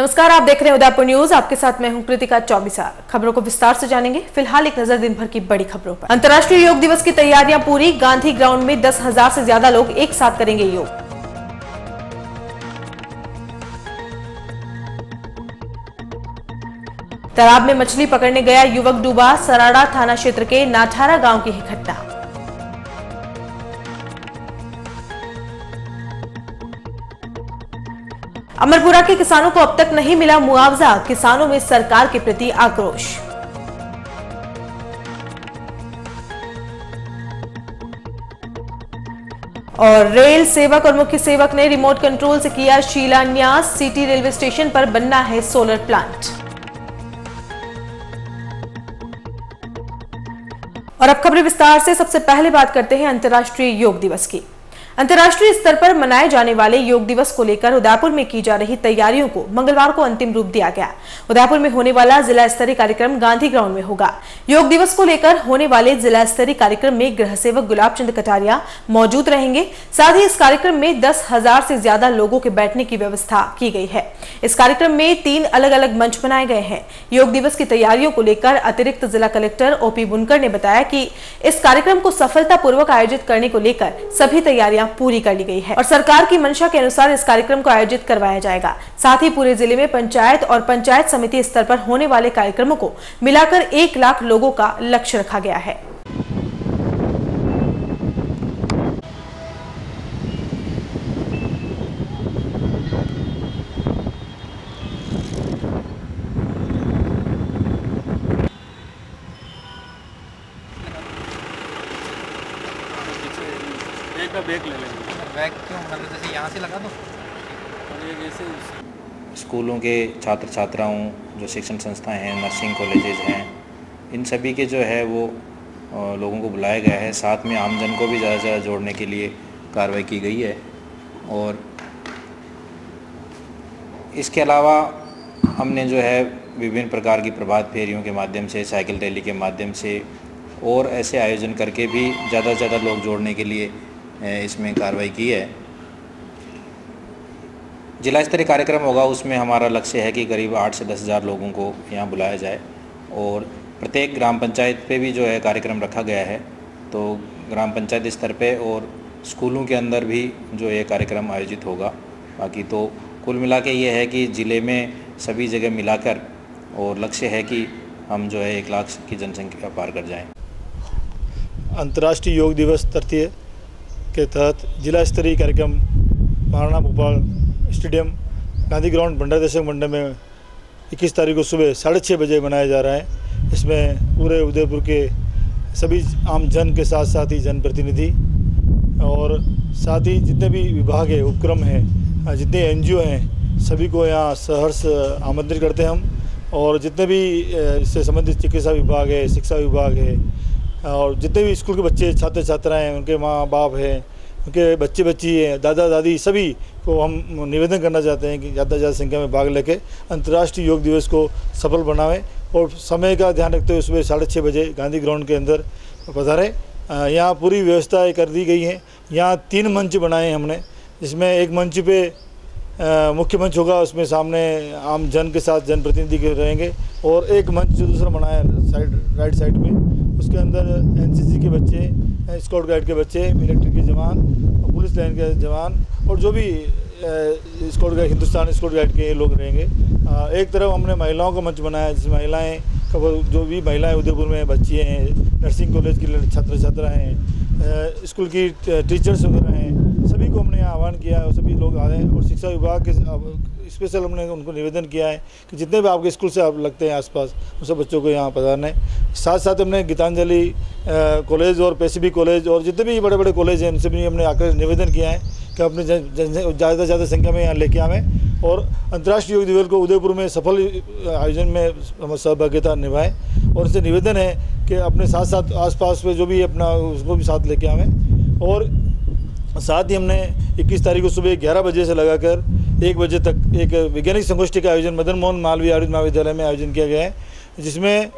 नमस्कार, आप देख रहे हैं उदयपुर न्यूज। आपके साथ मैं हूं कृतिका चौबीसार। खबरों को विस्तार से जानेंगे। फिलहाल एक नजर दिन भर की बड़ी खबरों पर। अंतर्राष्ट्रीय योग दिवस की तैयारियां पूरी। गांधी ग्राउंड में 10,000 से ज्यादा लोग एक साथ करेंगे योग। तालाब में मछली पकड़ने गया युवक डूबा। सराड़ा थाना क्षेत्र के नाठारा गांव की है घटना। अमरपुरा के किसानों को अब तक नहीं मिला मुआवजा। किसानों में सरकार के प्रति आक्रोश। और रेल सेवक और मुख्य सेवक ने रिमोट कंट्रोल से किया शिलान्यास। सिटी रेलवे स्टेशन पर बनना है सोलर प्लांट। और अब खबरें विस्तार से। सबसे पहले बात करते हैं अंतर्राष्ट्रीय योग दिवस की। अंतर्राष्ट्रीय स्तर पर मनाए जाने वाले योग दिवस को लेकर उदयपुर में की जा रही तैयारियों को मंगलवार को अंतिम रूप दिया गया। उदयपुर में होने वाला जिला स्तरीय कार्यक्रम गांधी ग्राउंड में होगा। योग दिवस को लेकर होने वाले जिला स्तरीय कार्यक्रम में गृह सेवक गुलाब चंद कटारिया मौजूद रहेंगे। साथ ही इस कार्यक्रम में 10,000 से ज्यादा लोगों के बैठने की व्यवस्था की गई है। इस कार्यक्रम में 3 अलग अलग मंच बनाए गए हैं। योग दिवस की तैयारियों को लेकर अतिरिक्त जिला कलेक्टर ओपी बुनकर ने बताया कि इस कार्यक्रम को सफलतापूर्वक आयोजित करने को लेकर सभी तैयारियां पूरी कर ली गई है और सरकार की मंशा के अनुसार इस कार्यक्रम को आयोजित करवाया जाएगा। साथ ही पूरे जिले में पंचायत और पंचायत समिति स्तर पर होने वाले कार्यक्रमों को मिलाकर 1 लाख लोगों का लक्ष्य रखा गया है। बैग ले लेंगे। बैग क्यों, मतलब जैसे यहाँ से लगा दो। स्कूलों के छात्र छात्राओं, जो शिक्षण संस्थाएं हैं, नर्सिंग कॉलेजेस हैं, इन सभी के जो है वो लोगों को बुलाया गया है। साथ में आमजन को भी ज़्यादा से ज़्यादा जोड़ने के लिए कार्रवाई की गई है। और इसके अलावा हमने जो है विभिन्न प्रकार की प्रभात फेरियों के माध्यम से, साइकिल रैली के माध्यम से और ऐसे आयोजन करके भी ज़्यादा से ज़्यादा लोग जोड़ने के लिए इसमें कार्रवाई की है। जिला स्तरीय कार्यक्रम होगा, उसमें हमारा लक्ष्य है कि करीब 8 से 10,000 लोगों को यहाँ बुलाया जाए और प्रत्येक ग्राम पंचायत पे भी जो है कार्यक्रम रखा गया है। तो ग्राम पंचायत स्तर पे और स्कूलों के अंदर भी जो ये कार्यक्रम आयोजित होगा। बाकी तो कुल मिला के ये है कि ज़िले में सभी जगह मिलाकर और लक्ष्य है कि हम जो है 1 लाख की जनसंख्या पार कर जाएँ। अंतर्राष्ट्रीय योग दिवस तृतीय के तहत जिला स्तरीय कार्यक्रम महाराणा भोपाल स्टेडियम गांधी ग्राउंड भंडार दशक मंडल में 21 तारीख को सुबह 6:30 बजे मनाया जा रहा है। इसमें पूरे उदयपुर के सभी आम जन के साथ साथ ही जनप्रतिनिधि और साथ ही जितने भी विभाग है, उपक्रम हैं, जितने NGO हैं, सभी को यहाँ सहर्ष आमंत्रित करते हैं हम। और जितने भी इससे संबंधित चिकित्सा विभाग है, शिक्षा विभाग है और जितने भी स्कूल के बच्चे, छात्र छात्राएँ हैं, उनके माँ बाप हैं, उनके बच्चे बच्ची हैं, दादा दादी, सभी को हम निवेदन करना चाहते हैं कि ज़्यादा से ज़्यादा संख्या में भाग लेके अंतर्राष्ट्रीय योग दिवस को सफल बनावें और समय का ध्यान रखते हुए सुबह 6:30 बजे गांधी ग्राउंड के अंदर पधारें। यहाँ पूरी व्यवस्थाएं कर दी गई हैं। यहाँ 3 मंच बनाए हैं हमने, जिसमें एक मंच पे मुख्य मंच होगा, उसमें सामने आम जन के साथ जनप्रतिनिधि के रहेंगे और एक मंच जो दूसरा बनाया है राइट साइड में, उसके अंदर NCC के बच्चे, स्काउट गाइड के बच्चे, मिलिट्री के जवान और पुलिस लाइन के जवान और जो भी scout guide, Hindustan scout guide के लोग रहेंगे। एक तरफ हमने महिलाओं का मंच बनाया है, जिसमें महिलाएं, जो भी महिलाएं उदयपुर में बच्ची हैं, नर्सिंग कॉलेज के छात्र छात्रा हैं, स्कूल की टीचर्स वगैरह हैं, सभी को हमने यहाँ आह्वान किया है और सभी लोग आ रहे हैं। और शिक्षा विभाग के स्पेशल हमने उनको निवेदन किया है कि जितने भी आपके स्कूल से आप लगते हैं आसपास, उन सब बच्चों को यहाँ पधारना है। साथ साथ हमने गीतांजलि कॉलेज और पैसिफिक कॉलेज और जितने भी बड़े बड़े कॉलेज हैं, उनसे भी हमने आकर निवेदन किया है कि अपने ज़्यादा से ज़्यादा संख्या में यहाँ लेके आवें और अंतर्राष्ट्रीय योग दिवस को उदयपुर में सफल आयोजन में सहभागिता निभाएं। और उनसे निवेदन है कि अपने साथ साथ आसपास में जो भी अपना उसको भी साथ लेके आवें। और साथ ही हमने 21 तारीख को सुबह 11 बजे से लगाकर 1 बजे तक एक वैज्ञानिक संगोष्ठी का आयोजन मदन मोहन मालवीय आयुर्वेद महाविद्यालय में आयोजन किया गया है, जिसमें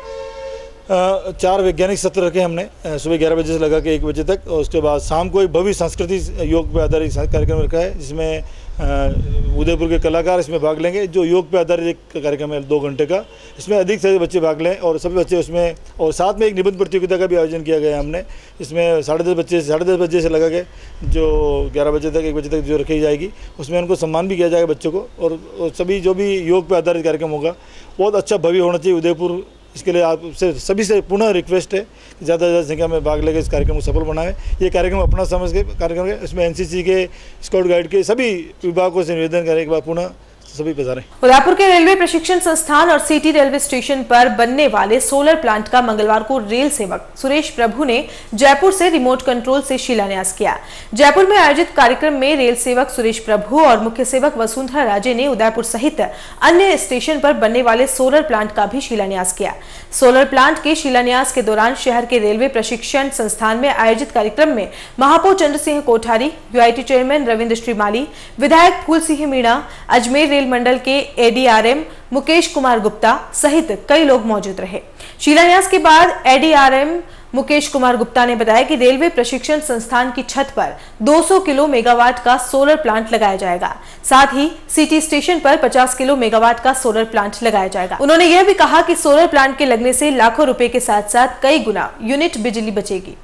4 वैज्ञानिक सत्र रखे हमने सुबह 11 बजे से लगा के 1 बजे तक। और उसके बाद शाम को एक भव्य सांस्कृतिक योग पर आधारित कार्यक्रम रखा है, जिसमें उदयपुर के कलाकार इसमें भाग लेंगे। जो योग पे आधारित एक कार्यक्रम है 2 घंटे का, इसमें अधिक से अधिक बच्चे भाग लें और सभी बच्चे उसमें, और साथ में एक निबंध प्रतियोगिता का भी आयोजन किया गया है हमने। इसमें 10:30 बजे से लगा के जो 11 बजे तक 1 बजे तक जो रखी जाएगी, उसमें उनको सम्मान भी किया जाएगा बच्चों को। और सभी जो भी योग पे आधारित कार्यक्रम होगा बहुत अच्छा भव्य होना चाहिए उदयपुर। इसके लिए आपसे सभी से पुनः रिक्वेस्ट है कि ज़्यादा से ज़्यादा संख्या में भाग लेकर इस कार्यक्रम को सफल बनाएं। ये कार्यक्रम अपना समझ के कार्यक्रम है, इसमें एनसीसी के, स्काउट गाइड के सभी विभागों से निवेदन करें एक बार पुनः सभी पधारें। उदयपुर के रेलवे प्रशिक्षण संस्थान और सिटी रेलवे स्टेशन पर बनने वाले सोलर प्लांट का मंगलवार को रेल सेवक सुरेश प्रभु ने जयपुर से रिमोट कंट्रोल से शिलान्यास किया। जयपुर में आयोजित कार्यक्रम में रेल सेवक सुरेश प्रभु और मुख्य सेवक वसुंधरा राजे ने उदयपुर सहित अन्य स्टेशन पर बनने वाले सोलर प्लांट का भी शिलान्यास किया। सोलर प्लांट के शिलान्यास के दौरान शहर के रेलवे प्रशिक्षण संस्थान में आयोजित कार्यक्रम में महापौर चंद्र सिंह कोठारी, यूआईटी चेयरमैन रविंद्र श्रीमाली, विधायक फूल सिंह मीणा, अजमेर रेल मंडल के एडीआरएम मुकेश कुमार गुप्ता सहित कई लोग मौजूद रहे। शिलान्यास के बाद एडीआरएम मुकेश कुमार गुप्ता ने बताया कि रेलवे प्रशिक्षण संस्थान की छत पर 200 किलो मेगावाट का सोलर प्लांट लगाया जाएगा। साथ ही सिटी स्टेशन पर 50 किलो मेगावाट का सोलर प्लांट लगाया जाएगा। उन्होंने यह भी कहा कि सोलर प्लांट के लगने से लाखों रुपए के साथ साथ कई गुना यूनिट बिजली बचेगी।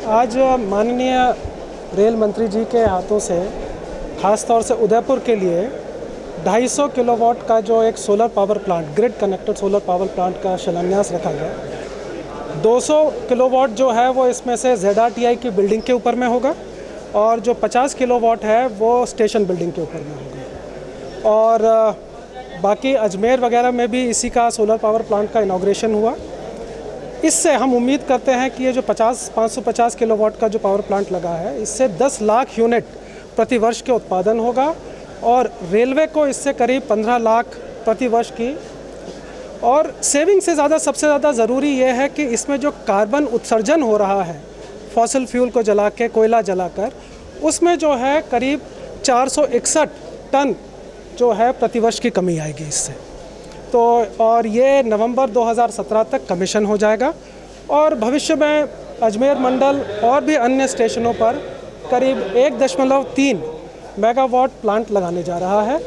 आज माननीय रेल मंत्री जी के हाथों से खास तौर से उदयपुर के लिए 250 किलोवाट का जो एक solar power plant, grid connected solar power plant का शिलान्यास रखा गया। 200 किलोवाट जो है वो इसमें से ZRTI की बिल्डिंग के ऊपर में होगा और जो 50 किलोवाट है वो स्टेशन बिल्डिंग के ऊपर में होगा। और बाकी अजमेर वगैरह में भी इसी का सोलर पावर प्लांट का इनॉग्रेशन हुआ। इससे हम उम्मीद करते हैं कि ये जो 550 किलोवाट का जो पावर प्लांट लगा है, इससे 10 लाख यूनिट प्रति वर्ष के उत्पादन होगा और रेलवे को इससे करीब 15 लाख प्रति वर्ष की और सेविंग से ज़्यादा सबसे ज़्यादा ज़रूरी ये है कि इसमें जो कार्बन उत्सर्जन हो रहा है फॉसिल फ्यूल को जला के, कोयला जलाकर, उसमें जो है करीब 461 टन जो है प्रतिवर्ष की कमी आएगी इससे। तो और ये नवंबर 2017 तक कमीशन हो जाएगा और भविष्य में अजमेर मंडल और भी अन्य स्टेशनों पर करीब 1.3 मेगावाट प्लांट लगाने जा रहा है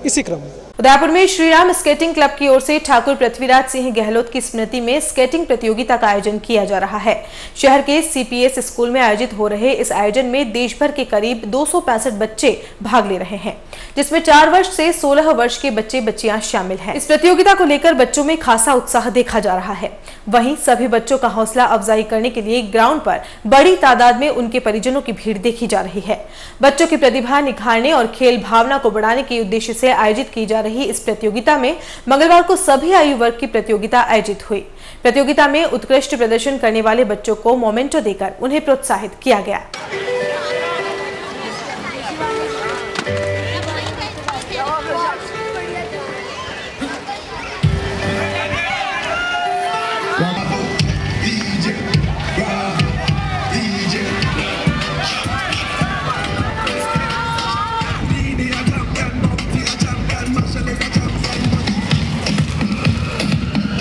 इसी क्रम में। उदयपुर में श्रीराम स्केटिंग क्लब की ओर से ठाकुर पृथ्वीराज सिंह गहलोत की स्मृति में स्केटिंग प्रतियोगिता का आयोजन किया जा रहा है। शहर के सीपीएस स्कूल में आयोजित हो रहे इस आयोजन में देश भर के करीब 265 बच्चे भाग ले रहे हैं, जिसमें 4 वर्ष से 16 वर्ष के बच्चे बच्चियां शामिल हैं। इस प्रतियोगिता को लेकर बच्चों में खासा उत्साह देखा जा रहा है। वहीं सभी बच्चों का हौसला अफजाई करने के लिए ग्राउंड पर बड़ी तादाद में उनके परिजनों की भीड़ देखी जा रही है। बच्चों की प्रतिभा निखारने और खेल भावना को बढ़ाने के उद्देश्य से आयोजित की जा रही इस प्रतियोगिता में मंगलवार को सभी आयु वर्ग की प्रतियोगिता आयोजित हुई। प्रतियोगिता में उत्कृष्ट प्रदर्शन करने वाले बच्चों को मोमेंटो देकर उन्हें प्रोत्साहित किया गया।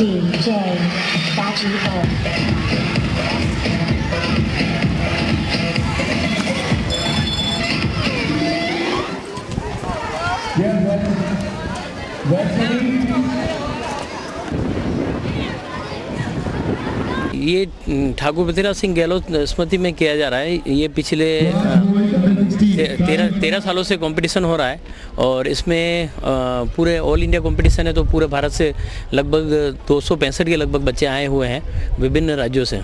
DJ Baji Ho. ये ठाकुर पृथ्वीराज सिंह गहलोत स्मृति में किया जा रहा है। ये पिछले 13 सालों से कंपटीशन हो रहा है और इसमें पूरे ऑल इंडिया कंपटीशन है, तो पूरे भारत से लगभग 265 के लगभग बच्चे आए हुए हैं विभिन्न राज्यों से।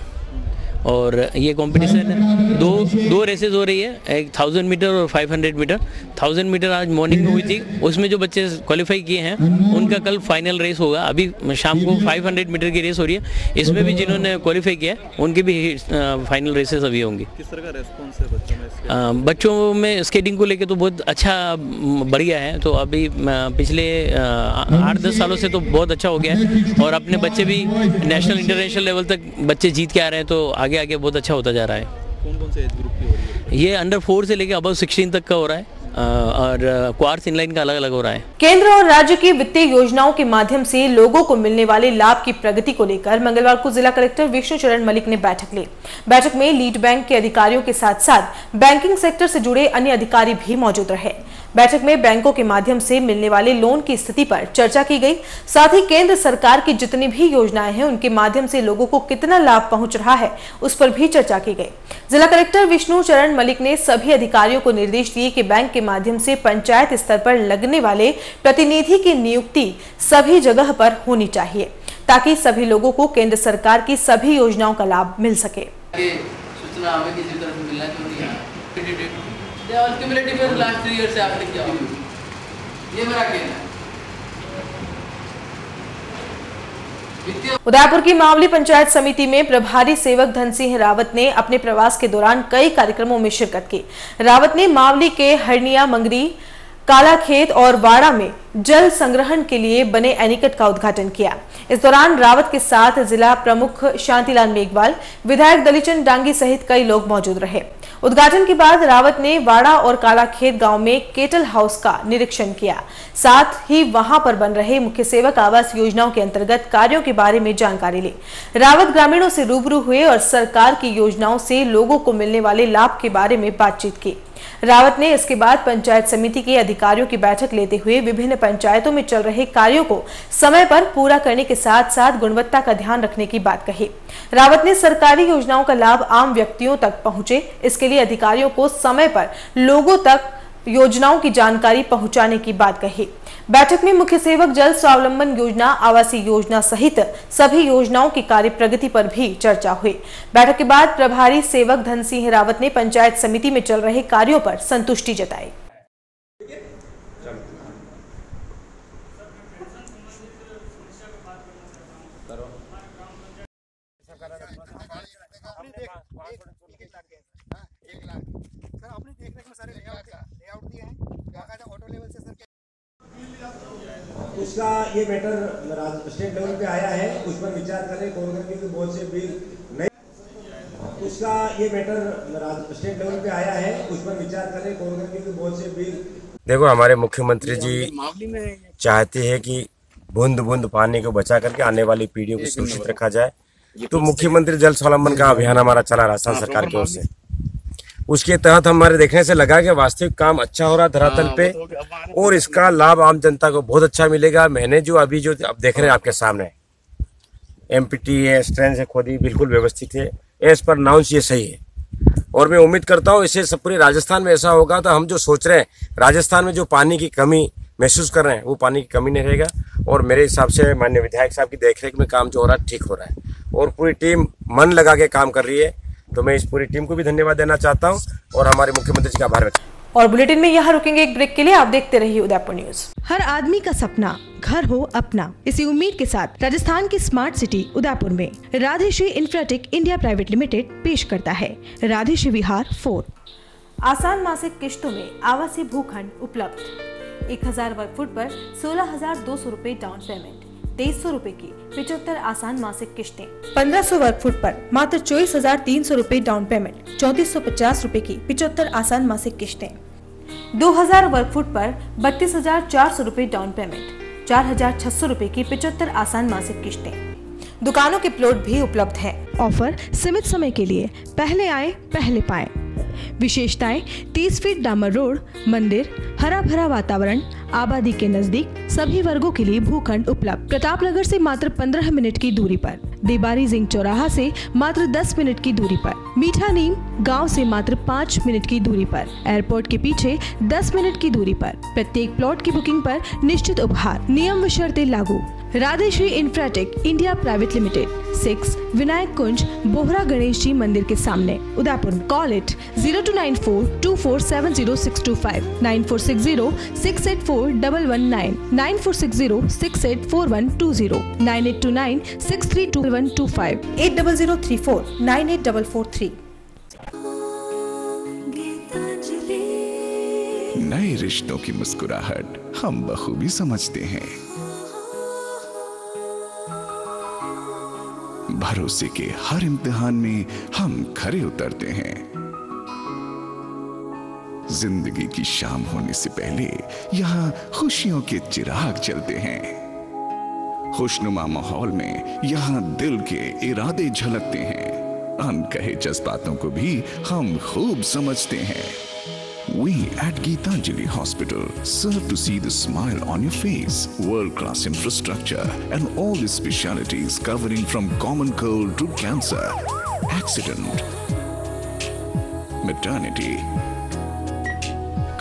और ये कंपटीशन दो रेसेस हो रही है, एक 1000 मीटर और 500 मीटर। 1000 मीटर आज मॉर्निंग में हुई थी, उसमें जो बच्चे क्वालिफाई किए हैं उनका कल फाइनल रेस होगा। अभी शाम को 500 मीटर की रेस हो रही है, इसमें भी जिन्होंने क्वालिफाई किया है उनकी भी फाइनल रेसेस अभी होंगी। किस तरह का रेस्पॉन्स है बच्चों में? बच्चों में स्केटिंग को लेके तो बहुत अच्छा बढ़िया है। तो अभी पिछले 8-10 सालों से तो बहुत अच्छा हो गया है और अपने बच्चे भी नेशनल इंटरनेशनल लेवल तक बच्चे जीत के आ रहे हैं, तो आगे आगे बहुत अच्छा होता जा रहा है। कौन से एज ग्रुप की हो रही है? ये अंडर 4 से लेके अबव 16 तक का हो रहा है और क्वार्ट्स इनलाइन का अलग अलग हो रहा है। केंद्र और राज्य की वित्तीय योजनाओं के माध्यम से लोगों को मिलने वाले लाभ की प्रगति को लेकर मंगलवार को जिला कलेक्टर विष्णु चरण मलिक ने बैठक ली। बैठक में लीड बैंक के अधिकारियों के साथ साथ बैंकिंग सेक्टर से जुड़े अन्य अधिकारी भी मौजूद रहे। बैठक में बैंकों के माध्यम से मिलने वाले लोन की स्थिति पर चर्चा की गई। साथ ही केंद्र सरकार की जितनी भी योजनाएं हैं उनके माध्यम से लोगों को कितना लाभ पहुंच रहा है उस पर भी चर्चा की गई। जिला कलेक्टर विष्णु चरण मलिक ने सभी अधिकारियों को निर्देश दिए कि बैंक के माध्यम से पंचायत स्तर पर लगने वाले प्रतिनिधि की नियुक्ति सभी जगह पर होनी चाहिए ताकि सभी लोगों को केंद्र सरकार की सभी योजनाओं का लाभ मिल सके। सूचना हमें किसी तरह से मिलना चाहिए। और क्यूमुलेटिव लास्ट 3 ईयर से आपने क्या ये मेरा कहना है। उदयपुर की मावली पंचायत समिति में प्रभारी सेवक धन सिंह रावत ने अपने प्रवास के दौरान कई कार्यक्रमों में शिरकत की। रावत ने मावली के हरनिया, मंगरी, कालाखेत और वाड़ा में जल संग्रहण के लिए बने एनीकट का उद्घाटन किया। इस दौरान रावत के साथ जिला प्रमुख शांतिलाल मेघवाल, विधायक दलीचंद डांगी सहित कई लोग मौजूद रहे। उद्घाटन के बाद रावत ने वाड़ा और कालाखेत गांव में केटल हाउस का निरीक्षण किया। साथ ही वहां पर बन रहे मुख्य सेवक आवास योजनाओं के अंतर्गत कार्यों के बारे में जानकारी ली। रावत ग्रामीणों से रूबरू हुए और सरकार की योजनाओं से लोगों को मिलने वाले लाभ के बारे में बातचीत की। रावत ने इसके बाद पंचायत समिति के अधिकारियों की बैठक लेते हुए विभिन्न पंचायतों में चल रहे कार्यों को समय पर पूरा करने के साथ साथ गुणवत्ता का ध्यान रखने की बात कही। रावत ने सरकारी योजनाओं का लाभ आम व्यक्तियों तक पहुंचे, इसके लिए अधिकारियों को समय पर लोगों तक योजनाओं की जानकारी पहुंचाने की बात कही। बैठक में मुख्य सेवक जल स्वावलंबन योजना, आवासीय योजना सहित सभी योजनाओं की कार्य प्रगति पर भी चर्चा हुई। बैठक के बाद प्रभारी सेवक धन सिंह रावत ने पंचायत समिति में चल रहे कार्यों पर संतुष्टि जताई। उसका ये मैटर स्टेट लेवल पे आया है, उस पर विचार करें। कांग्रेस की बहुत से बिल नहीं, उसका ये मैटर स्टेट लेवल पे आया है, उस पर विचार करें। कांग्रेस की बहुत से बिल। देखो, हमारे मुख्यमंत्री जी चाहते हैं कि बूंद बूंद पानी को बचा करके आने वाली पीढ़ियों को सुरक्षित रखा जाए। तो मुख्यमंत्री जल स्वावलंबन का अभियान हमारा चला राजस्थान सरकार की ओर से। उसके तहत हमारे देखने से लगा कि वास्तविक काम अच्छा हो रहा धरातल पे और इसका लाभ आम जनता को बहुत अच्छा मिलेगा। मैंने जो अभी जो अब देख रहे हैं आपके सामने एमपीटी है, स्ट्रेंथ है, खुद ही बिल्कुल व्यवस्थित है, एज पर नाउंस ये सही है। और मैं उम्मीद करता हूँ इससे सब पूरे राजस्थान में ऐसा होगा तो हम जो सोच रहे हैं राजस्थान में जो पानी की कमी महसूस कर रहे हैं वो पानी की कमी नहीं रहेगा। और मेरे हिसाब से माननीय विधायक साहब की देखरेख में काम जो हो रहा है ठीक हो रहा है और पूरी टीम मन लगा के काम कर रही है। तो मैं इस पूरी टीम को भी धन्यवाद देना चाहता हूं और हमारे मुख्यमंत्री जी का आभार व्यक्त। और बुलेटिन में यहाँ रुकेंगे एक ब्रेक के लिए। आप देखते रहिए उदयपुर न्यूज। हर आदमी का सपना घर हो अपना, इसी उम्मीद के साथ राजस्थान की स्मार्ट सिटी उदयपुर में राधेश्री इंफ्राटेक इंडिया प्राइवेट लिमिटेड पेश करता है राधेश्री विहार 4। आसान मासिक किश्तों में आवासीय भूखंड उपलब्ध। 1000 वर्ग फुट पर 16,200 रूपए डाउन पेमेंट, 2300 रूपए की 75 आसान मासिक किश्तें। 1500 वर्ग फुट पर मात्र 24,300 रूपए डाउन पेमेंट, 3450 रूपए की 75 आसान मासिक किश्तें। 2000 वर्ग फुट पर 32,400 रूपए डाउन पेमेंट, 4,600 रूपए की 75 आसान मासिक किश्तें। दुकानों के प्लॉट भी उपलब्ध हैं। ऑफर सीमित समय के लिए, पहले आए पहले पाए। विशेषताएं 30 फीट डामर रोड, मंदिर, हरा भरा वातावरण, आबादी के नजदीक, सभी वर्गों के लिए भूखंड उपलब्ध। प्रतापनगर से मात्र 15 मिनट की दूरी पर, देबारी जिंग चौराहा से मात्र 10 मिनट की दूरी पर, मीठा नीम गांव से मात्र 5 मिनट की दूरी पर, एयरपोर्ट के पीछे 10 मिनट की दूरी पर। प्रत्येक प्लॉट की बुकिंग पर निश्चित उपहार, नियम व शर्तें लागू। Radheshri infratech India private limited, 6 Vinayak Kunj, Bohra Ganesh ji मंदिर के सामने, उदयपुर। Call it 0294247065, 9460684119, 9460684120, 9829632125, 8034 98443। नए रिश्तों की मुस्कुराहट हम बखूबी समझते हैं। भरोसे के हर इम्तिहान में हम खरे उतरते हैं। जिंदगी की शाम होने से पहले यहाँ खुशियों के चिराग जलते हैं। खुशनुमा माहौल में यहाँ दिल के इरादे झलकते हैं। अनकहे जज्बातों को भी हम खूब समझते हैं। We at Geetanjali Hospital serve to see the smile on your face. World-class infrastructure and all the specialties covering from common cold to cancer, accident, maternity,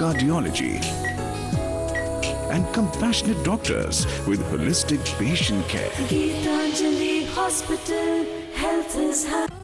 cardiology, and compassionate doctors with holistic patient care. Geetanjali Hospital, health is happy.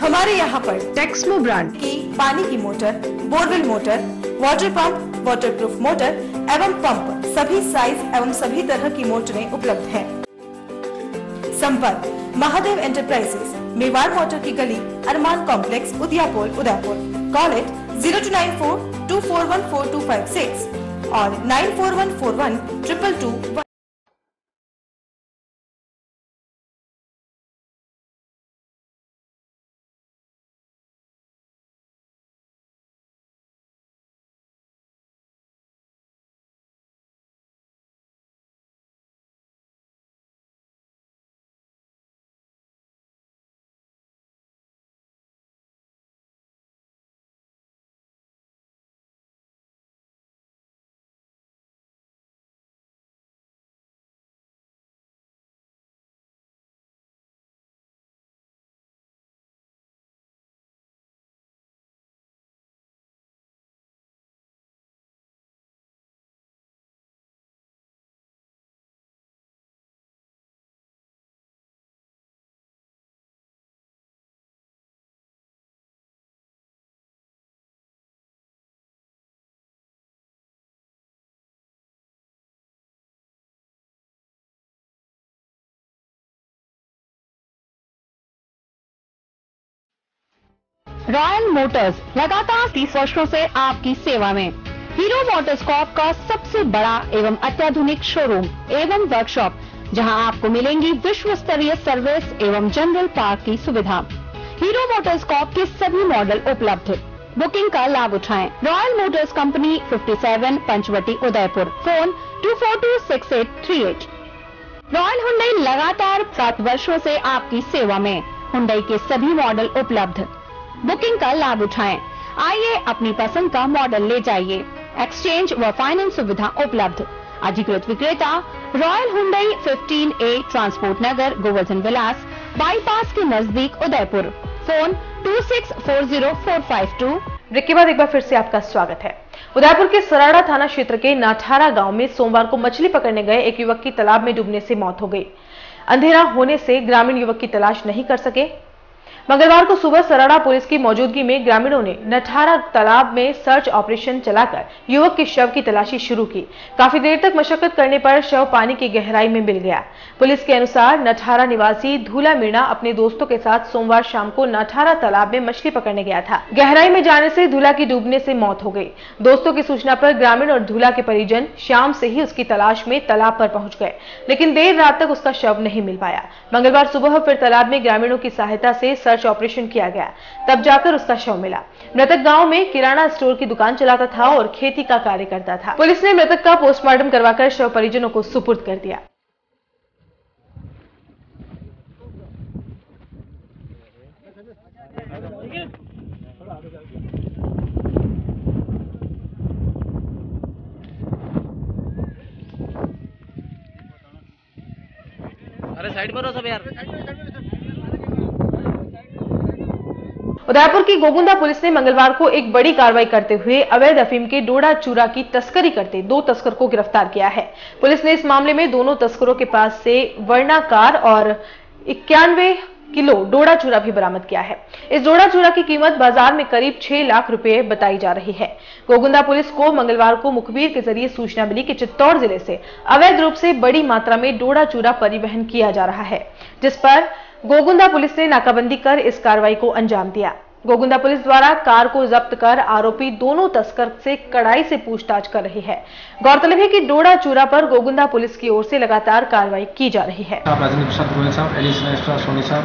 हमारे यहाँ पर Texmo brand की पानी की motor, borewell motor, water pump, waterproof motor एवं pump सभी size एवं सभी तरह की मोटरें उपलब्ध हैं। संपर्क महादेव एंटरप्राइजेस, मेवाड़ मोटर की गली, Arman complex, Udaipur, Udaipur. Call it 0294241426 और 94141222। रॉयल मोटर्स लगातार 30 वर्षों से आपकी सेवा में। हीरो मोटरकॉर्प का सबसे बड़ा एवं अत्याधुनिक शोरूम एवं वर्कशॉप, जहां आपको मिलेंगी विश्व स्तरीय सर्विस एवं जनरल पार्क की सुविधा। हीरो मोटरकॉर्प के सभी मॉडल उपलब्ध। बुकिंग का लाभ उठाएं। Royal Motors company, 57 Panchvati, Udaipur. Phone 2426838। Royal Hyundai लगातार 7 वर्षों से आपकी सेवा में। हुंडई के सभी मॉडल उपलब्ध। बुकिंग का लाभ उठाएं। आइए अपनी पसंद का मॉडल ले जाइए। एक्सचेंज व फाइनेंस सुविधा उपलब्ध। अधिकृत विक्रेता रॉयल हुंडई, 15A ट्रांसपोर्ट नगर, गोवर्धन विलास, बाईपास के नजदीक, उदयपुर। फोन 26404552। ब्रेक के बाद एक बार फिर से आपका स्वागत है। उदयपुर के सराड़ा थाना क्षेत्र के नाठारा गांव में सोमवार को मछली पकड़ने गए एक युवक की तालाब में डूबने से मौत हो गई। अंधेरा होने से ग्रामीण युवक की तलाश नहीं कर सके। मंगलवार को सुबह सराड़ा पुलिस की मौजूदगी में ग्रामीणों ने नठारा तालाब में सर्च ऑपरेशन चलाकर युवक के शव की तलाशी शुरू की। काफी देर तक मशक्कत करने पर शव पानी की गहराई में मिल गया। पुलिस के अनुसार नठारा निवासी धूला मीणा अपने दोस्तों के साथ सोमवार शाम को नठारा तालाब में मछली पकड़ने गया था। गहराई में जाने से धूला की डूबने से मौत हो गई। दोस्तों की सूचना पर ग्रामीण और धूला के परिजन शाम से ही उसकी तलाश में तालाब पर पहुंच गए, लेकिन देर रात तक उसका शव नहीं मिल पाया। मंगलवार सुबह फिर तालाब में ग्रामीणों की सहायता से सर्च ऑपरेशन किया गया, तब जाकर उसका शव मिला। मृतक गांव में किराना स्टोर की दुकान चलाता था और खेती का कार्य करता था। पुलिस ने मृतक का पोस्टमार्टम करवाकर शव परिजनों को सुपुर्द कर दिया। अरे साइड पर हो सब यार। उदयपुर की गोगुंदा पुलिस ने मंगलवार को एक बड़ी कार्रवाई करते हुए अवैध अफीम के डोडा चूरा की तस्करी करते 2 तस्कर को गिरफ्तार किया है। पुलिस ने इस मामले में दोनों तस्करों के पास से वर्णाकार और 91 किलो डोडा चूरा भी बरामद किया है। इस डोडा चूरा की कीमत बाजार में करीब 6 लाख रुपए बताई जा रही है। गोगुंदा पुलिस को मंगलवार को मुखबिर के जरिए सूचना मिली कि चित्तौड़ जिले से अवैध रूप से बड़ी मात्रा में डोडा चूरा परिवहन किया जा रहा है, जिस पर गोगुंदा पुलिस ने नाकाबंदी कर इस कार्रवाई को अंजाम दिया। गोगुंदा पुलिस द्वारा कार को जब्त कर आरोपी दोनों तस्कर से कड़ाई से पूछताछ कर रही है। गौरतलब है कि डोडा चूरा पर गोगुंदा पुलिस की ओर से लगातार कार्रवाई की जा रही है। राजेंद्र प्रसाद गोयल साहब, एडिशनल रजिस्ट्रार सोनी साहब,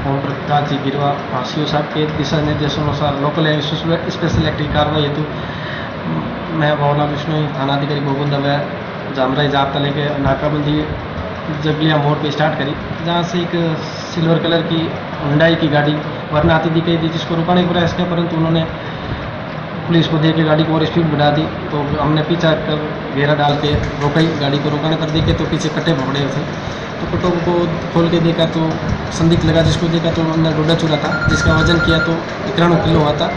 ओम प्रकाश जी गिरवा सीओ साहब के दिशा निर्देशानुसार लोकल एवं स्पेशल एक्ट की कार्रवाई हेतु मैं भावना विष्णु थानाधिकारी गोगुंदा में जामराई जाब्ता लेके नाकाबंदी जगलिया मोड़ पे स्टार्ट करी, जहाँ से एक सिल्वर कलर की हुंडई की गाड़ी वरना आती दिखाई दी, जिसको रुकाने का प्रयास किया, परंतु उन्होंने पुलिस को देख के गाड़ी को और स्पीड बढ़ा दी। तो हमने पीछा कर घेरा डाल के रोकाई, गाड़ी को रुकाने पर देखे तो पीछे कट्टे पकड़े थे। तो कट्टों को खोल के देखा तो संदिग्ध लगा, जिसको देखा तो अंदर डोडा चूरा था, जिसका वजन किया तो 91 किलो हुआ था।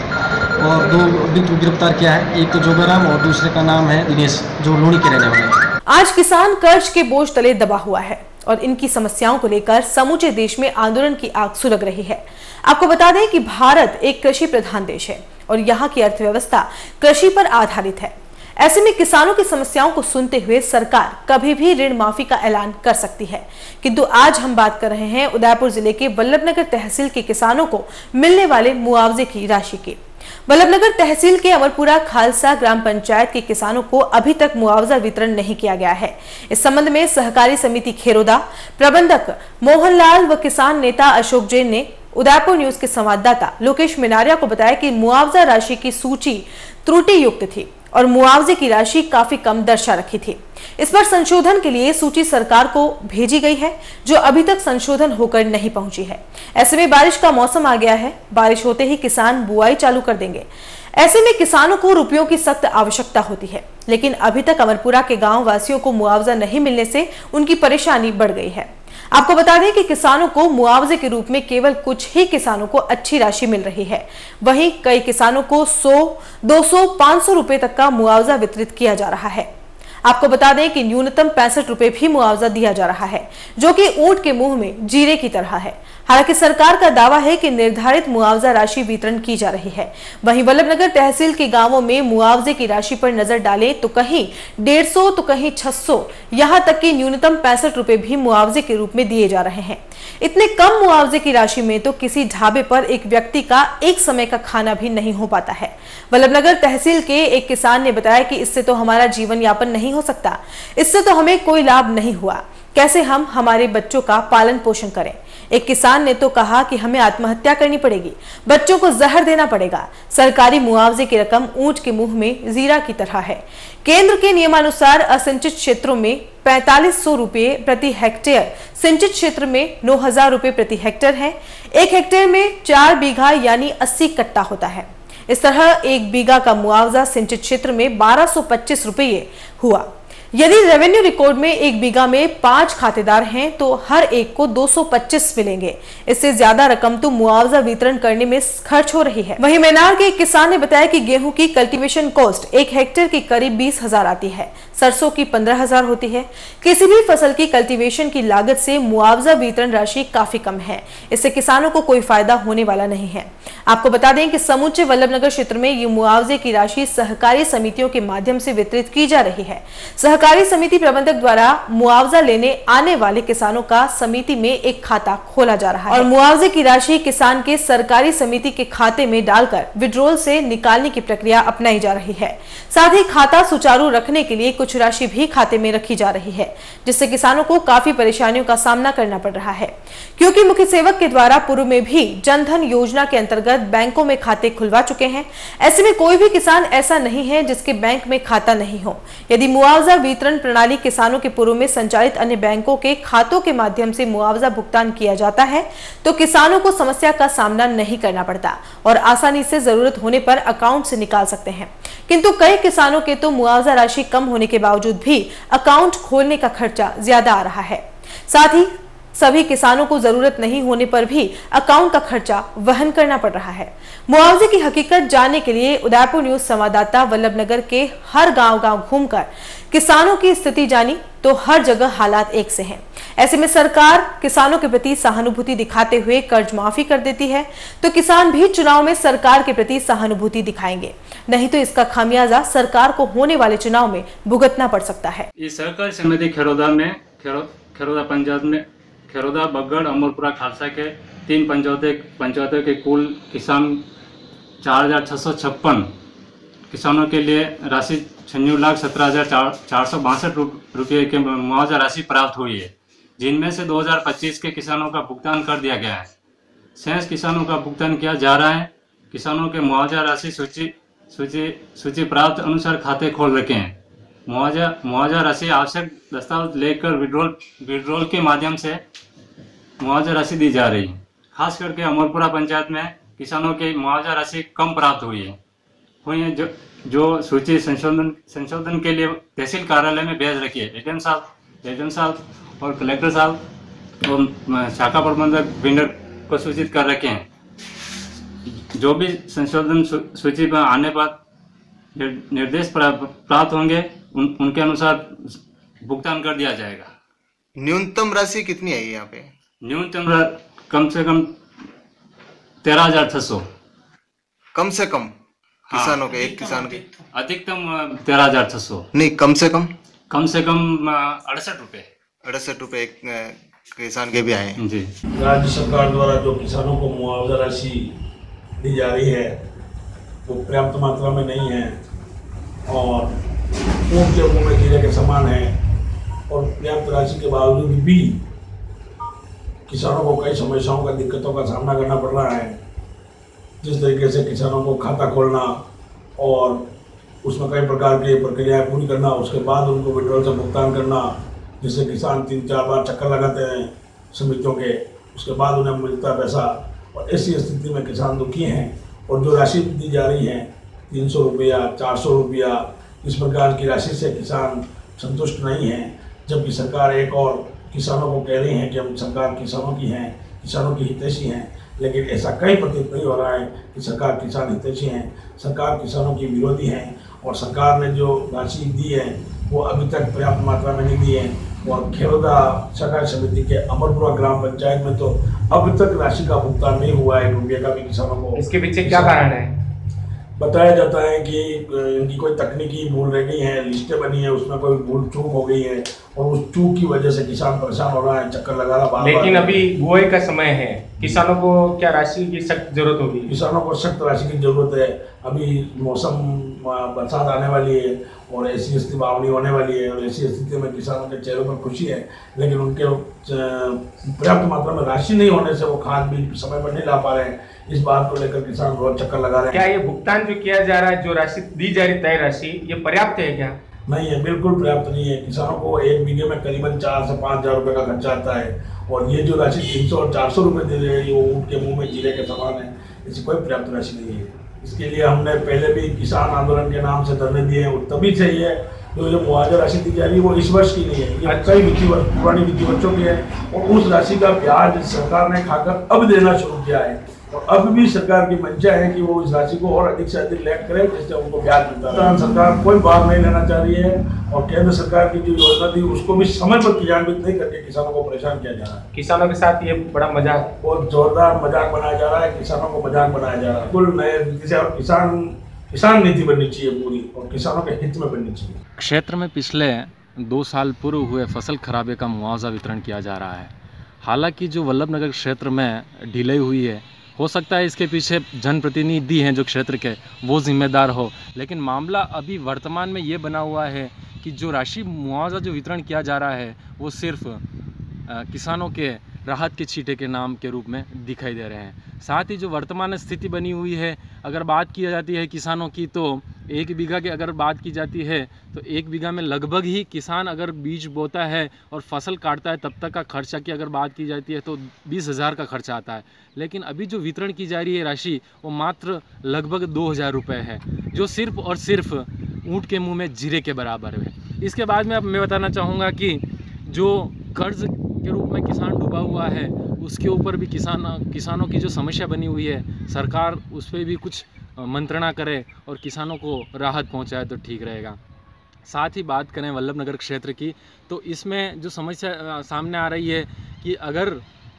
और 2 अभियुक्त को गिरफ्तार किया है, एक तो जोगाराम और दूसरे का नाम है दिनेश, जो लूणी के रहने वाले हैं। आज किसान कर्ज के बोझ तले दबा हुआ है और इनकी समस्याओं को लेकर समूचे देश में आंदोलन की आग सुलग रही है। आपको बता दें कि भारत एक कृषि प्रधान देश है और यहाँ की अर्थव्यवस्था कृषि पर आधारित है। ऐसे में किसानों की समस्याओं को सुनते हुए सरकार कभी भी ऋण माफी का ऐलान कर सकती है, किंतु आज हम बात कर रहे हैं उदयपुर जिले के वल्लभनगर तहसील के किसानों को मिलने वाले मुआवजे की राशि की। वल्लभनगर तहसील के अमरपुरा खालसा ग्राम पंचायत के किसानों को अभी तक मुआवजा वितरण नहीं किया गया है। इस संबंध में सहकारी समिति खेरोदा प्रबंधक मोहनलाल व किसान नेता अशोक जैन ने उदयपुर न्यूज के संवाददाता लोकेश मिनारिया को बताया कि मुआवजा राशि की सूची त्रुटि युक्त थी और मुआवजे की राशि काफी कम दर्शा रखी थी। इस पर संशोधन के लिए सूची सरकार को भेजी गई है, जो अभी तक संशोधन होकर नहीं पहुंची है। ऐसे में बारिश का मौसम आ गया है, बारिश होते ही किसान बुआई चालू कर देंगे। ऐसे में किसानों को रुपयों की सख्त आवश्यकता होती है, लेकिन अभी तक अमरपुरा के गांव वासियों को मुआवजा नहीं मिलने से उनकी परेशानी बढ़ गई है। आपको बता दें कि किसानों को मुआवजे के रूप में केवल कुछ ही किसानों को अच्छी राशि मिल रही है, वहीं कई किसानों को 100, 200, 500 रुपए तक का मुआवजा वितरित किया जा रहा है। आपको बता दें कि न्यूनतम 65 रुपए भी मुआवजा दिया जा रहा है, जो कि ऊंट के मुंह में जीरे की तरह है। हालांकि सरकार का दावा है कि निर्धारित मुआवजा राशि वितरण की जा रही है। वहीं वल्लभनगर तहसील के गांवों में मुआवजे की राशि पर नजर डालें तो कहीं 150 तो कहीं 600, यहां तक कि न्यूनतम 65 रुपए भी मुआवजे के रूप में दिए जा रहे हैं। इतने कम मुआवजे की राशि में तो किसी ढाबे पर एक व्यक्ति का एक समय का खाना भी नहीं हो पाता है। वल्लभनगर तहसील के एक किसान ने बताया कि इससे तो हमारा जीवन यापन नहीं हो सकता, इससे तो हमें कोई लाभ नहीं हुआ, कैसे हम हमारे बच्चों का पालन पोषण करें। एक किसान ने तो कहा कि हमें आत्महत्या करनी पड़ेगी, बच्चों को जहर देना पड़ेगा। सरकारी मुआवजे की रकम ऊंट के मुंह में जीरा की तरह है। केंद्र के नियमानुसार असिंचित क्षेत्रों में 4500 रुपए प्रति हेक्टेयर, सिंचित क्षेत्र में 9000 रुपए प्रति हेक्टेयर है। 1 हेक्टेयर में 4 बीघा यानी 80 कट्टा होता है। इस तरह 1 बीघा का मुआवजा सिंचित क्षेत्र में 1225 रुपये हुआ। यदि रेवेन्यू रिकॉर्ड में 1 बीघा में 5 खातेदार हैं तो हर एक को 225 मिलेंगे। इससे ज्यादा रकम तो मुआवजा वितरण करने में खर्च हो रही है। वहीं मैनार के एक किसान ने बताया कि गेहूं की कल्टीवेशन कॉस्ट 1 हेक्टेयर की करीब 20,000 आती है, सरसों की 15,000 होती है। किसी भी फसल की कल्टीवेशन की लागत से मुआवजा वितरण राशि काफी कम है, इससे किसानों को कोई फायदा होने वाला नहीं है। आपको बता दें कि समूचे वल्लभनगर क्षेत्र में ये मुआवजे की राशि सहकारी समितियों के माध्यम से वितरित की जा रही है। सहकारी समिति प्रबंधक द्वारा मुआवजा लेने आने वाले किसानों का समिति में एक खाता खोला जा रहा है और मुआवजे की राशि किसान के सरकारी समिति के खाते में डालकर विड्रॉल से निकालने की प्रक्रिया अपनाई जा रही है। साथ ही खाता सुचारू रखने के लिए कुछ राशि भी खाते में रखी जा रही है, जिससे किसानों को काफी परेशानियों का सामना करना पड़ रहा है, क्योंकि मुख्य सेवक के द्वारा पूर्व में भी जनधन योजना के अंतर्गत बैंकों में खाते खुलवा चुके हैं। ऐसे में कोई भी किसान ऐसा नहीं है जिसके बैंक में खाता नहीं हो। यदि मुआवजा वितरण प्रणाली किसानों के पूर्व में संचालित अन्य बैंकों के खातों के माध्यम से मुआवजा भुगतान किया जाता है तो किसानों को समस्या का सामना नहीं करना पड़ता और आसानी से जरूरत होने पर अकाउंट से निकाल सकते हैं। किंतु कई किसानों के तो मुआवजा राशि कम होने के बावजूद भी अकाउंट खोलने का खर्चा ज्यादा आ रहा है। साथ ही सभी किसानों को जरूरत नहीं होने पर भी अकाउंट का खर्चा वहन करना पड़ रहा है। मुआवजे की हकीकत जानने के लिए उदयपुर न्यूज संवाददाता वल्लभनगर के हर गांव-गांव घूमकर किसानों की स्थिति जानी तो हर जगह हालात एक से हैं। ऐसे में सरकार किसानों के प्रति सहानुभूति दिखाते हुए कर्ज माफी कर देती है तो किसान भी चुनाव में सरकार के प्रति सहानुभूति दिखाएंगे, नहीं तो इसका खामियाजा सरकार को होने वाले चुनाव में भुगतना पड़ सकता है। इस सहकारी समिति खेरोदा में खेरोदा पंचायत में खेरोदा, बगड़, अमरपुरा, खालसा के 3 पंचायतों के कुल किसान 4,656 किसानों के लिए राशि 96,17,462 रुपये के मुआवजा राशि प्राप्त हुई है, जिनमें से 2025 के किसानों का भुगतान कर दिया गया है। शेष किसानों का भुगतान किया जा रहा है। किसानों के मुआवजा राशि सूची प्राप्त अनुसार खाते खोल रखे हैं। मुआवजा राशि आवश्यक दस्तावेज लेकर विड्रॉल के माध्यम से मुआवजा राशि दी जा रही है। खास करके अमरपुरा पंचायत में किसानों की मुआवजा राशि कम प्राप्त हुई है जो सूची संशोधन के लिए तहसील कार्यालय में भेज रखी है। एडम साहब और कलेक्टर साहब और शाखा प्रबंधक बिंडर को सूचित कर रखे हैं। जो भी संशोधन सूची पर आने पर निर्देश प्राप्त होंगे उनके अनुसार भुगतान कर दिया जाएगा। न्यूनतम राशि कितनी आई यहाँ पे? न्यूनतम कम से कम 13,600 कम से कम किसानों के एक किसान के अधिकतम 13,600 नहीं कम से कम 68 रुपए एक किसान के भी आए जी। राज्य सरकार द्वारा जो किसानों को मुआवजा राशि दी जा रही है वो पर्याप्त मात्रा में नहीं है और ऊँट के मुँह में जीरे के समान है और पर्याप्त राशि के बावजूद भी किसानों को कई समस्याओं का दिक्कतों का सामना करना पड़ रहा है। जिस तरीके से किसानों को खाता खोलना और उसमें कई प्रकार की प्रक्रियाएं पूरी करना, उसके बाद उनको विड्रॉल से भुगतान करना, जिससे किसान 3-4 बार चक्कर लगाते हैं समितियों के, उसके बाद उन्हें मिलता पैसा। और ऐसी स्थिति में किसान दुखी हैं और जो राशि दी जा रही है 300 रुपया, 400 रुपया, इस प्रकार की राशि से किसान संतुष्ट नहीं है। जबकि सरकार एक और किसानों को कह रही है कि हम सरकार किसानों की हैं, किसानों की हितैषी हैं, लेकिन ऐसा कहीं प्रतीत नहीं हो रहा है कि सरकार किसान हितैषी हैं। सरकार किसानों की विरोधी हैं और सरकार ने जो राशि दी है वो अभी तक पर्याप्त मात्रा में नहीं दी है। और खेरोदा सहकारी समिति के अमरपुरा ग्राम पंचायत में तो अब तक राशि का भुगतान नहीं हुआ है, रुपये का भी किसानों को। इसके पीछे क्या कारण है? बताया जाता है कि इनकी कोई तकनीकी भूल रह गई है, लिस्टें बनी है, उसमें कोई भूल चूक हो गई है और उस चूक की वजह से किसान परेशान हो रहा है, चक्कर लगा रहा बार। लेकिन अभी बुआई का समय है, किसानों को क्या राशि की सख्त जरूरत होगी? किसानों को सख्त राशि की जरूरत है। अभी मौसम बरसात आने वाली है और ऐसी स्थिति बावनी होने वाली है और ऐसी स्थिति में किसानों के चेहरों पर खुशी है, लेकिन उनके पर्याप्त मात्रा में राशि नहीं होने से वो खाद भी समय पर नहीं ला पा रहे हैं। इस बात को लेकर किसान बहुत चक्कर लगा रहे हैं। क्या ये भुगतान जो किया जा रहा है, जो राशि दी जा रही तय राशि, ये पर्याप्त है क्या? नहीं है, बिल्कुल पर्याप्त नहीं है। किसानों को 1 बीघे में करीबन 4 से 5 हज़ार रुपये का खर्चा आता है और ये जो राशि 300 और 400 रुपये दे रही है वो ऊँट के मुँह में जीरे के समान है। इसकी कोई पर्याप्त राशि नहीं है। इसके लिए हमने पहले भी किसान आंदोलन के नाम से धरने दिए हैं। तभी से ये जो मुआवजा राशि दी जा रही है वो इस वर्ष की नहीं है, ये कई वित्तीय वर्ष पुरानी वित्तीय वर्षों की है और उस राशि का ब्याज सरकार ने खाकर अब देना शुरू किया है। और अब भी सरकार की मंशा है कि वो इस राशि को और अधिक से अधिक लेट करे, जिससे उनको ब्याज मिलता है। सरकार कोई भाग नहीं लेना चाह रही है और केंद्र सरकार की जो योजना थी उसको भी समय पर क्रियान्वित नहीं करके किसानों को परेशान किया जा रहा है। किसानों के साथ ये बड़ा मजाक, बहुत जोरदार मजाक बनाया जा रहा है, किसानों को मजाक बनाया जा रहा है। कुल नए नीति से और किसान नीति बननी चाहिए पूरी और किसानों के हित में बननी चाहिए। क्षेत्र में पिछले 2 साल पूर्व हुए फसल खराबे का मुआवजा वितरण किया जा रहा है। हालांकि जो वल्लभनगर क्षेत्र में ढिलाई हुई है, हो सकता है इसके पीछे जनप्रतिनिधि हैं जो क्षेत्र के, वो जिम्मेदार हो, लेकिन मामला अभी वर्तमान में ये बना हुआ है कि जो राशि मुआवजा जो वितरण किया जा रहा है वो सिर्फ किसानों के राहत के छींटे के नाम के रूप में दिखाई दे रहे हैं। साथ ही जो वर्तमान स्थिति बनी हुई है, अगर बात की जाती है किसानों की, तो 1 बीघा की अगर बात की जाती है तो 1 बीघा में लगभग ही किसान अगर बीज बोता है और फसल काटता है तब तक का खर्चा की अगर बात की जाती है तो 20,000 का खर्चा आता है। लेकिन अभी जो वितरण की जा रही है राशि वो मात्र लगभग 2,000 रुपये है, जो सिर्फ और सिर्फ ऊँट के मुँह में जीरे के बराबर है। इसके बाद में अब मैं बताना चाहूँगा कि जो कर्ज के रूप में किसान डूबा हुआ है, उसके ऊपर भी किसानों की जो समस्या बनी हुई है, सरकार उस पर भी कुछ मंत्रणा करे और किसानों को राहत पहुंचाए तो ठीक रहेगा। साथ ही बात करें वल्लभनगर क्षेत्र की, तो इसमें जो समस्या सामने आ रही है कि अगर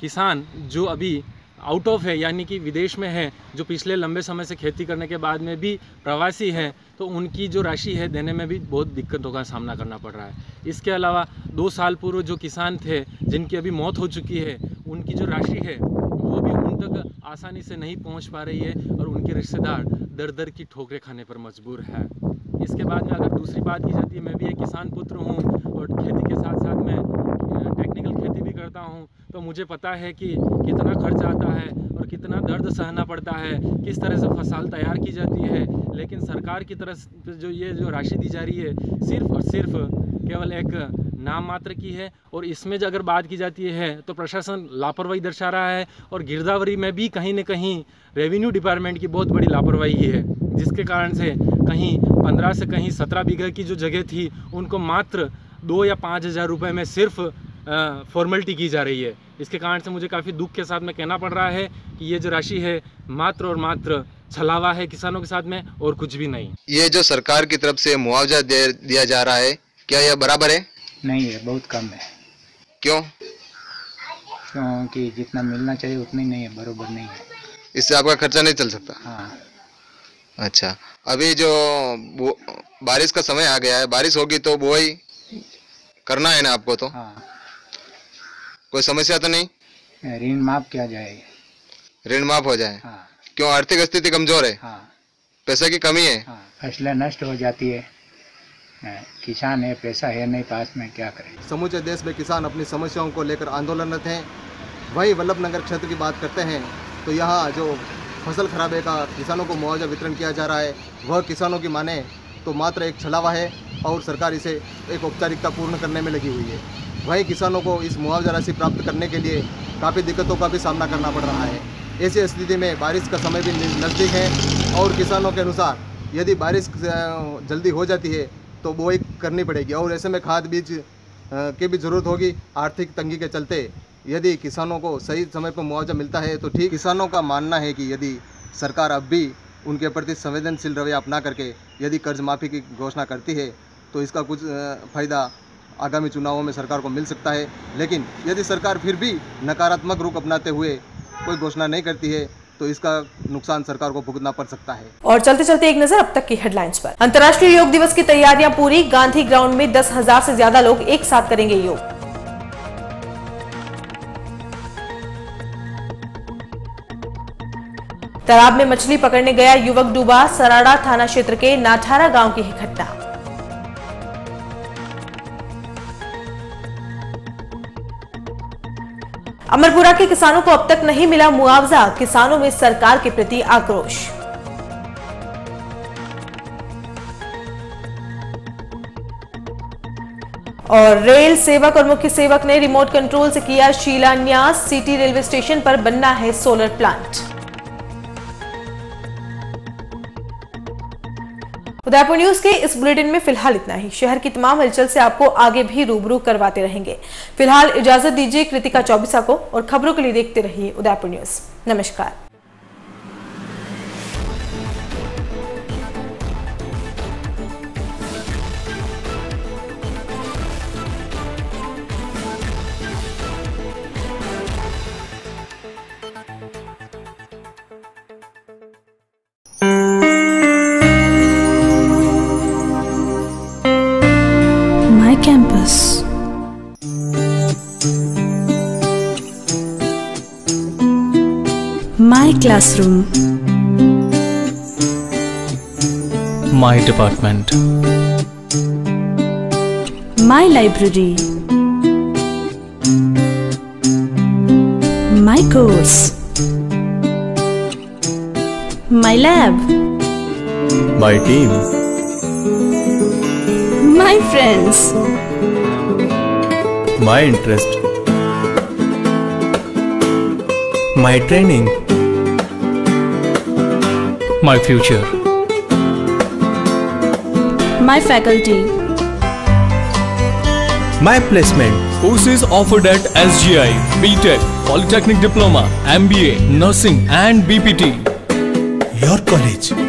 किसान जो अभी आउट ऑफ है, यानी कि विदेश में है, जो पिछले लंबे समय से खेती करने के बाद में भी प्रवासी है, तो उनकी जो राशि है देने में भी बहुत दिक्कतों का सामना करना पड़ रहा है। इसके अलावा 2 साल पूर्व जो किसान थे जिनकी अभी मौत हो चुकी है, उनकी जो राशि है वो भी उन तक आसानी से नहीं पहुंच पा रही है और उनके रिश्तेदार दर दर की ठोकरें खाने पर मजबूर है। इसके बाद में अगर दूसरी बात की जाती है, मैं भी एक किसान पुत्र हूँ और खेती के साथ साथ मैं टेक्निकल खेती भी करता हूँ, तो मुझे पता है कि कितना खर्च आता है और कितना दर्द सहना पड़ता है, किस तरह से फसल तैयार की जाती है। लेकिन सरकार की तरफ से जो राशि दी जा रही है सिर्फ और सिर्फ केवल एक नाम मात्र की है। और इसमें अगर बात की जाती है तो प्रशासन लापरवाही दर्शा रहा है और गिरदावरी में भी कहीं न कहीं रेवेन्यू डिपार्टमेंट की बहुत बड़ी लापरवाही है, जिसके कारण से कहीं 15 से कहीं 17 बीघा की जो जगह थी उनको मात्र 2 या 5 हज़ार रुपये में सिर्फ फॉर्मेलिटी की जा रही है। इसके कारण से मुझे काफ़ी दुख के साथ में कहना पड़ रहा है कि ये जो राशि है मात्र और मात्र छलावा है किसानों के साथ में और कुछ भी नहीं। ये जो सरकार की तरफ से मुआवजा दिया जा रहा है, क्या यह बराबर है? नहीं है, बहुत कम है। क्यों? क्योंकि जितना मिलना चाहिए उतना ही नहीं है, बराबर नहीं है। इससे आपका खर्चा नहीं चल सकता? हाँ। अच्छा, अभी जो बारिश का समय आ गया है, बारिश होगी तो बुआई करना है ना आपको? तो हाँ। कोई समस्या तो नहीं? ऋण माफ किया जाए। ऋण माफ हो जाए? हाँ। क्यों, आर्थिक स्थिति कमजोर है? हाँ। पैसे की कमी है? हाँ। फसलें नष्ट हो जाती है, किसान है, पैसा है नहीं पास में, क्या करें। समूचे देश में किसान अपनी समस्याओं को लेकर आंदोलनरत हैं। वहीं वल्लभनगर क्षेत्र की बात करते हैं तो यहाँ जो फसल खराबे का किसानों को मुआवजा वितरण किया जा रहा है, वह किसानों की माने तो मात्र एक छलावा है और सरकार इसे एक औपचारिकता पूर्ण करने में लगी हुई है। वहीं किसानों को इस मुआवजा राशि प्राप्त करने के लिए काफ़ी दिक्कतों का भी सामना करना पड़ रहा है। ऐसी स्थिति में बारिश का समय भी नज़दीक है और किसानों के अनुसार यदि बारिश जल्दी हो जाती है तो बुआई करनी पड़ेगी और ऐसे में खाद बीज की भी ज़रूरत होगी। आर्थिक तंगी के चलते यदि किसानों को सही समय पर मुआवजा मिलता है तो ठीक। किसानों का मानना है कि यदि सरकार अब भी उनके प्रति संवेदनशील रवैया अपना करके यदि कर्ज माफ़ी की घोषणा करती है तो इसका कुछ फ़ायदा आगामी चुनावों में सरकार को मिल सकता है। लेकिन यदि सरकार फिर भी नकारात्मक रुख अपनाते हुए कोई घोषणा नहीं करती है तो इसका नुकसान सरकार को भुगतना पड़ सकता है। और चलते चलते एक नजर अब तक की हेडलाइंस पर। अंतर्राष्ट्रीय योग दिवस की तैयारियां पूरी, गांधी ग्राउंड में 10,000 से ज्यादा लोग एक साथ करेंगे योग। तालाब में मछली पकड़ने गया युवक डूबा, सराड़ा थाना क्षेत्र के नाठारा गांव की घटना। अमरपुरा के किसानों को अब तक नहीं मिला मुआवजा, किसानों में सरकार के प्रति आक्रोश। और रेल सेवक और मुख्य सेवक ने रिमोट कंट्रोल से किया शिलान्यास, सिटी रेलवे स्टेशन पर बनना है सोलर प्लांट। उदयपुर न्यूज के इस बुलेटिन में फिलहाल इतना ही। शहर की तमाम हलचल से आपको आगे भी रूबरू करवाते रहेंगे। फिलहाल इजाजत दीजिए कृतिका चौबीसा को और खबरों के लिए देखते रहिए उदयपुर न्यूज। नमस्कार। My campus. classroom. My department. My library. My course. My lab. My team. My friends. My interest. My training. My future. My faculty. My placement. Courses offered at SGI, BTech, Polytechnic Diploma, MBA, Nursing and BPT. Your college.